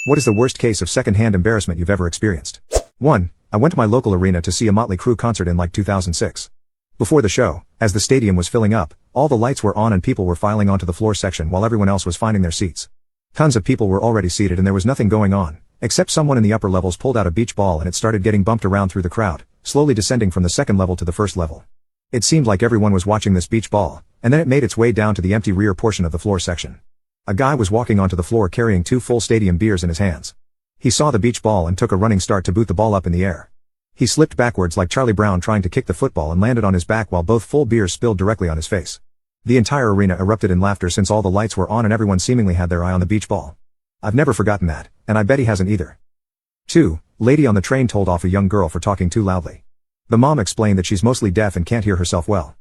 What is the worst case of secondhand embarrassment you've ever experienced? 1. I went to my local arena to see a Motley Crue concert in like 2006. Before the show, as the stadium was filling up, all the lights were on and people were filing onto the floor section while everyone else was finding their seats. Tons of people were already seated and there was nothing going on, except someone in the upper levels pulled out a beach ball and it started getting bumped around through the crowd, slowly descending from the second level to the first level. It seemed like everyone was watching this beach ball, and then it made its way down to the empty rear portion of the floor section. A guy was walking onto the floor carrying 2 full stadium beers in his hands. He saw the beach ball and took a running start to boot the ball up in the air. He slipped backwards like Charlie Brown trying to kick the football and landed on his back while both full beers spilled directly on his face. The entire arena erupted in laughter since all the lights were on and everyone seemingly had their eye on the beach ball. I've never forgotten that, and I bet he hasn't either. 2. Lady on the train told off a young girl for talking too loudly. The mom explained that she's mostly deaf and can't hear herself well.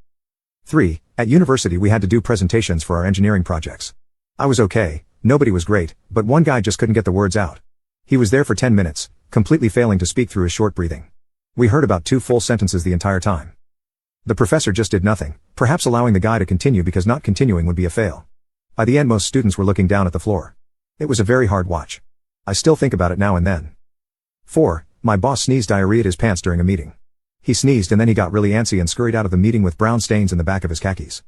3. At university we had to do presentations for our engineering projects. I was okay, nobody was great, but one guy just couldn't get the words out. He was there for 10 minutes, completely failing to speak through his short breathing. We heard about 2 full sentences the entire time. The professor just did nothing, perhaps allowing the guy to continue because not continuing would be a fail. By the end most students were looking down at the floor. It was a very hard watch. I still think about it now and then. 4. My boss sneezed diarrhea at his pants during a meeting. He sneezed and then he got really antsy and scurried out of the meeting with brown stains in the back of his khakis.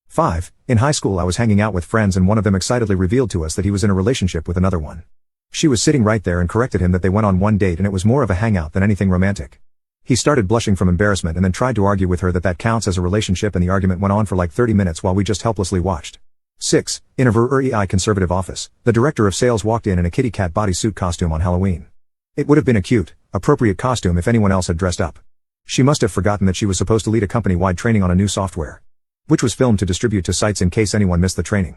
5. In high school I was hanging out with friends and one of them excitedly revealed to us that he was in a relationship with another one. She was sitting right there and corrected him that they went on one date and it was more of a hangout than anything romantic. He started blushing from embarrassment and then tried to argue with her that that counts as a relationship and the argument went on for like 30 minutes while we just helplessly watched. 6. In a VREI conservative office, the director of sales walked in a kitty cat bodysuit costume on Halloween. It would have been a cute, appropriate costume if anyone else had dressed up. She must have forgotten that she was supposed to lead a company-wide training on a new software, which was filmed to distribute to sites in case anyone missed the training.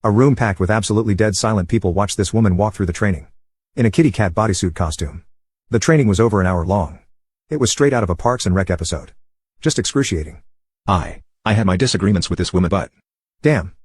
A room packed with absolutely dead silent people watched this woman walk through the training. In a kitty cat bodysuit costume. The training was over an hour long. It was straight out of a Parks and Rec episode. Just excruciating. I had my disagreements with this woman but... Damn.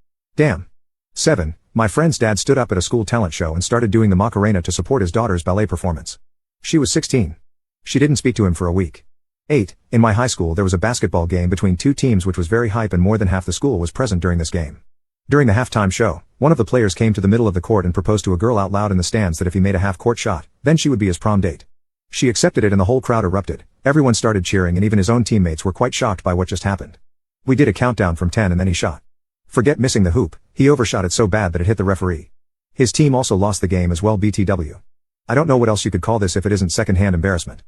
7. My friend's dad stood up at a school talent show and started doing the Macarena to support his daughter's ballet performance. She was 16. She didn't speak to him for a week. 8. In my high school there was a basketball game between 2 teams which was very hype and more than half the school was present during this game. During the halftime show, one of the players came to the middle of the court and proposed to a girl out loud in the stands that if he made a half-court shot, then she would be his prom date. She accepted it and the whole crowd erupted. Everyone started cheering and even his own teammates were quite shocked by what just happened. We did a countdown from 10 and then he shot. Forget missing the hoop, he overshot it so bad that it hit the referee. His team also lost the game as well. BTW. I don't know what else you could call this if it isn't secondhand embarrassment.